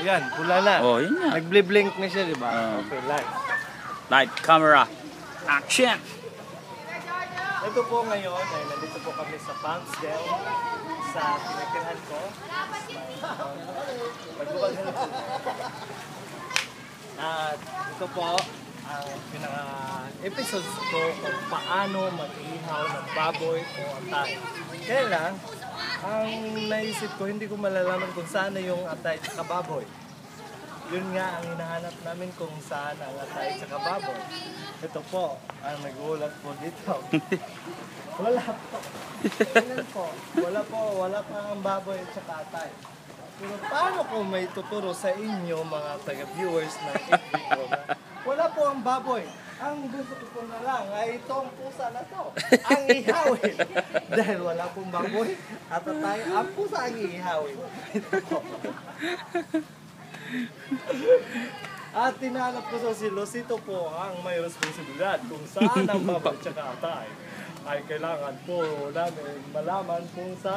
Yan, pula na. Oh, yun nga. Nagble-blink na siya, di ba? Okay, light. Light, camera, action! Ito po ngayon, ay nandito po kami sa Punksdale, sa pinagkirhan ko. Magbubag na po. At ito po, ang pinaka-episodes ko kung paano mag-ihaw ng baboy o atay. Kaya lang, ang naisip ko, hindi ko malalaman kung saan na yung atay at baboy. Yun nga ang hinahanap namin kung saan ang atay at baboy. Ito po, ang nagulat po dito. Wala po. Tingnan po. Wala pa ang baboy at atay. Pero paano ko may tuturo sa inyo mga taga-viewers ng FB ko na wala po ang baboy. Ang gusto ko po na lang ay itong pusa na to. Ang ihawin. Dahil wala pong baboy at atay, ang pusa ang ihawin. Ito po. At tinanap ko sa si Losito po ang may responsibilidad kung saan ang baboy at atay ay kailangan po namin malaman kung saan